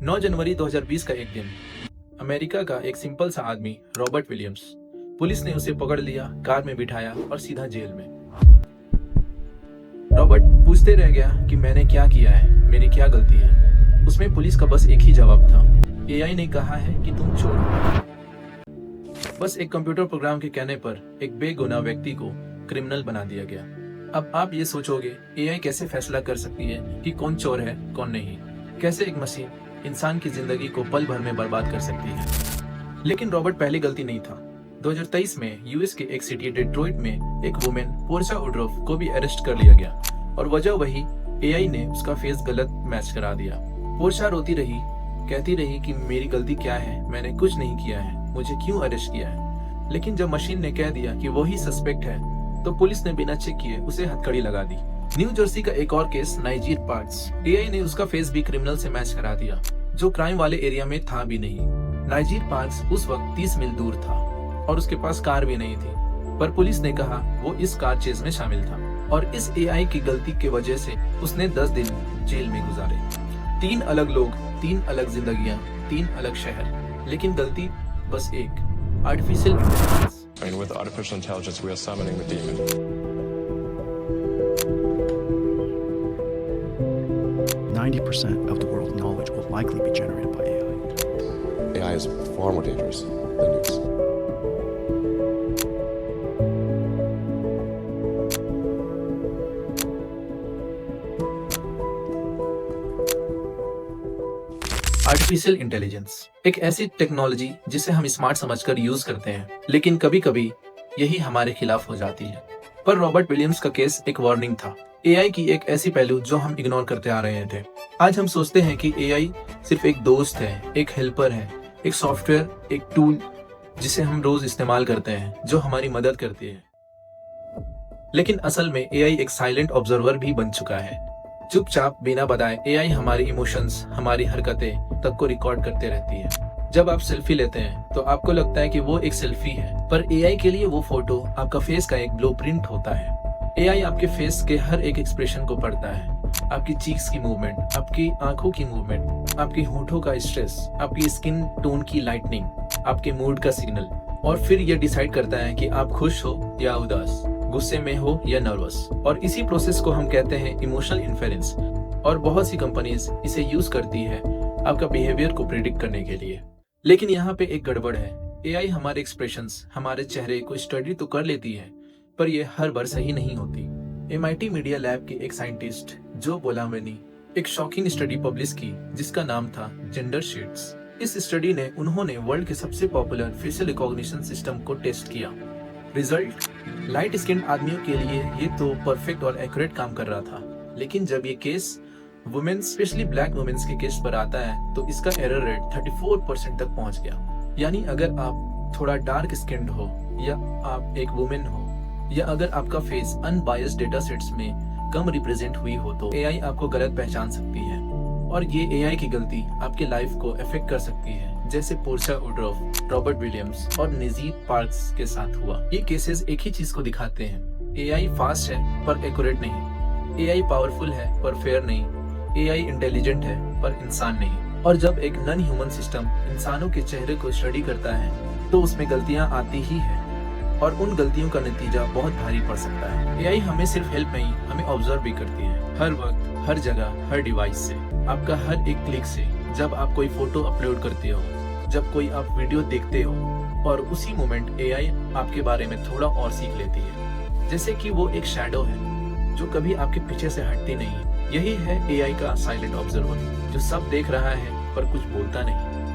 9 जनवरी 2020 का एक दिन, अमेरिका का एक सिंपल सा आदमी रॉबर्ट विलियम्स। पुलिस ने उसे पकड़ लिया, कार में बिठाया और सीधा जेल में। रॉबर्ट पूछते रह गया कि मैंने क्या किया है, मेरी क्या गलती है। उसमें पुलिस का बस एक ही जवाब था, एआई ने कहा है कि तुम चोर हो। बस एक कंप्यूटर प्रोग्राम के कहने पर एक बेगुनाह व्यक्ति को क्रिमिनल बना दिया गया। अब आप ये सोचोगे, एआई कैसे फैसला कर सकती है कि कौन चोर है कौन नहीं? कैसे एक मशीन इंसान की जिंदगी को पल भर में बर्बाद कर सकती है? लेकिन रॉबर्ट पहली गलती नहीं था। 2023 में यूएस के एक सिटी डेट्रॉइट में एक वुमेन पोर्चा वुडरूफ को भी अरेस्ट कर लिया गया और वजह वही, एआई ने उसका फेस गलत मैच करा दिया। पोर्चा रोती रही, कहती रही कि मेरी गलती क्या है, मैंने कुछ नहीं किया है, मुझे क्यों अरेस्ट किया है। लेकिन जब मशीन ने कह दिया कि वही सस्पेक्ट है तो पुलिस ने बिना चेक किए उसे हथकड़ी लगा दी। न्यू जर्सी का एक और केस, नाइजीर पार्क्स, एआई ने उसका फेस भी क्रिमिनल से मैच करा दिया जो क्राइम वाले एरिया में था भी नहीं। नाइजीर पार्क्स उस वक्त 30 मील दूर था और उसके पास कार भी नहीं थी, पर पुलिस ने कहा वो इस कार चेज में शामिल था और इस एआई की गलती की वजह से उसने 10 दिन जेल में गुजारे। 3 अलग लोग, 3 अलग जिंदगियां, 3 अलग शहर, लेकिन गलती बस एक, artificial intelligence. And with artificial intelligence, we are summoning the demon. 90% of the world's knowledge will likely be generated by AI. AI is far more dangerous than nukes. Artificial intelligence एक ऐसी टेक्नोलॉजी जिसे हम smart समझकर use करते हैं, लेकिन कभी कभी यही हमारे खिलाफ हो जाती है। पर रॉबर्ट विलियम्स का केस एक वार्निंग था, एआई की एक ऐसी पहलू जो हम इग्नोर करते आ रहे थे। आज हम सोचते हैं कि एआई सिर्फ एक दोस्त है, एक हेल्पर है, एक सॉफ्टवेयर, एक टूल जिसे हम रोज इस्तेमाल करते हैं, जो हमारी मदद करती है। लेकिन असल में एआई एक साइलेंट ऑब्जर्वर भी बन चुका है। चुपचाप बिना बताए एआई हमारी इमोशंस, हमारी हरकतें तक को रिकॉर्ड करते रहती है। जब आप सेल्फी लेते हैं तो आपको लगता है कि वो एक सेल्फी है, पर एआई के लिए वो फोटो आपका फेस का एक ब्लूप्रिंट होता है। एआई आपके फेस के हर एक एक्सप्रेशन को पढ़ता है, आपकी चीक्स की मूवमेंट, आपकी आंखों की मूवमेंट, आपकी होठों का स्ट्रेस, आपकी स्किन टोन की लाइटनिंग, आपके मूड का सिग्नल, और फिर यह डिसाइड करता है कि आप खुश हो या उदास, गुस्से में हो या नर्वस। और इसी प्रोसेस को हम कहते हैं इमोशनल इन्फेरेंस, और बहुत सी कंपनीज इसे यूज करती है आपका बिहेवियर को प्रिडिक्ट करने के लिए। लेकिन यहाँ पे एक गड़बड़ है, एआई हमारे एक्सप्रेशंस, हमारे चेहरे को स्टडी तो कर लेती है, पर यह हर बार सही नहीं होती। MIT मीडिया लैब के एक साइंटिस्ट जो बोलामे ने एक शॉकिंग स्टडी पब्लिश की जिसका नाम था जेंडर शीट्स। इस स्टडी ने उन्होंने वर्ल्ड के सबसे पॉपुलर फेशियल रिकॉग्निशन सिस्टम को टेस्ट किया। रिजल्ट, लाइट स्किन आदमियों के लिए ये तो परफेक्ट और एक्यूरेट काम कर रहा था, लेकिन जब ये case women, specially black women's के केस पर आता है तो इसका एरर रेट 34% तक पहुंच गया। यानी अगर आप थोड़ा डार्क स्किन्ड हो, या आप एक वुमेन हो, या अगर आपका फेस अनबायस्ड डेटा सेट्स में कम रिप्रेजेंट हुई हो, तो एआई आपको गलत पहचान सकती है और ये एआई की गलती आपके लाइफ को अफेक्ट कर सकती है, जैसे पोर्चा वुडरूफ, रॉबर्ट विलियम्स और नाइजीर पार्क्स के साथ हुआ। ये केसेस एक ही चीज को दिखाते हैं, एआई फास्ट है पर एक्यूरेट नहीं, एआई पावरफुल है पर फेयर नहीं, एआई इंटेलिजेंट है पर इंसान नहीं। और जब एक नॉन ह्यूमन सिस्टम इंसानों के चेहरे को स्टडी करता है तो उसमें गलतियां आती ही है, और उन गलतियों का नतीजा बहुत भारी पड़ सकता है। एआई हमें सिर्फ हेल्प नहीं, हमें ऑब्जर्व भी करती है, हर वक्त, हर जगह, हर डिवाइस से, आपका हर एक क्लिक से। जब आप कोई फोटो अपलोड करते हो, जब कोई आप वीडियो देखते हो, और उसी मोमेंट एआई आपके बारे में थोड़ा और सीख लेती है, जैसे कि वो एक शैडो है जो कभी आपके पीछे से हटती नहीं। यही है एआई का साइलेंट ऑब्जर्वर, जो सब देख रहा है पर कुछ बोलता नहीं।